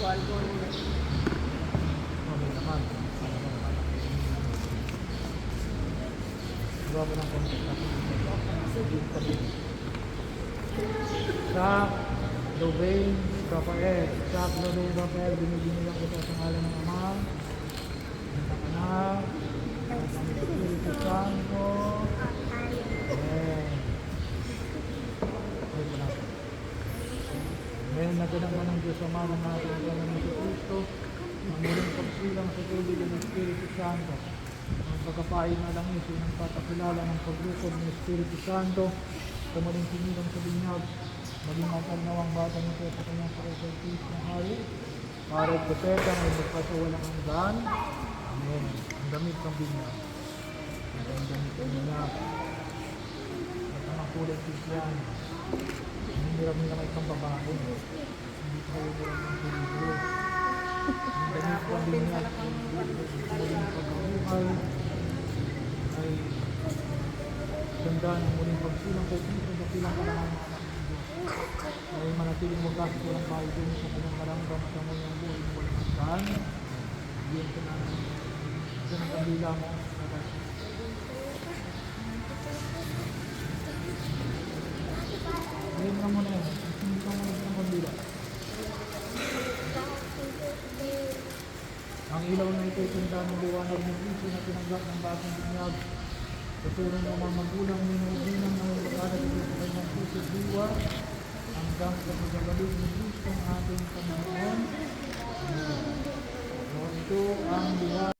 Okay naman. Gawa mo ng konti. Sa Louvain, Rafael. Sa Louvain, Rafael, binibinilang kita sa ngalan ng Ama, ng Anak, at ng Espiritu Santo. Amen. Ay, wala. Ngayon naganang ng Diyos Ama ng ating Panginoon Jesucristo, ang muling pagsilang sa tubig ng Espiritu Santo, ang pagkapain na langis ng patakilala ng paglukod ng Espiritu Santo, sa muling sinilang sa binyag, maging matanaw ang bata nito sa kanyang pagkakalpis ng hari, para at propeta ay magpasawalang hanggan. Amen. Ang damit ng binyag. Ang damit ng binyag. At ang kulay Kristiyan. Hiniram nila may isang babae. Hindi ko hiniram ng peligro. Ang damit ng binyag. Muling pagkabuhay ay ganda ng muling pagsilang kay Kristo sa silang kalangan ng anak ng Diyos. Ay manatiling wagas ko ng bahay din sa kanyang karamdam at ang muling buhay ng walang hanggan. Diyan ka namin. Ito ng kabila mo. Ngayon ka muna yan. Hindi ka muna ng kabila. Ang ilaw na ito ay tanda ng liwanag ng Kristo na tinanggap ng bagong binyag. Tutulong ng mga magulang minubinan na mag-alag ito sa kanyang puso diwa hanggang sa pagkabalik ng Kristo ng ating Panginoon. Ito ang liwanag.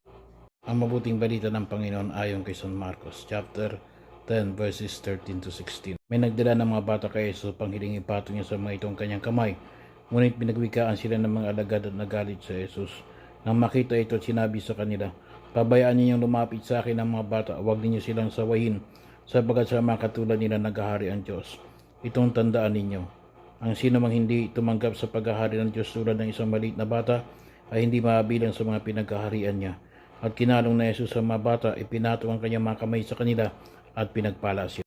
Ang mabuting balita ng Panginoon ayon kay San Marcos, chapter 10, verses 13 to 16. May nagdala ng mga bata kay Jesus upang hiling ipatong niya sa mga itong kanyang kamay. Ngunit pinagwikaan sila ng mga alagad at nagalit sa Jesus. Nang makita ito, sinabi sa kanila, "Pabayaan ninyong lumapit sa akin ang mga bata, huwag ninyo silang sawayin, sapagat sa mga katulad nila naghahari ang Diyos. Itong tandaan ninyo, ang sino mang hindi tumanggap sa paghahari ng Diyos tulad ng isang maliit na bata, ay hindi mabilang sa mga pinaghaharian niya." At kinalong na Jesus sa mga bata, ipinato ang kanyang mga kamay sa kanila at pinagpala sila.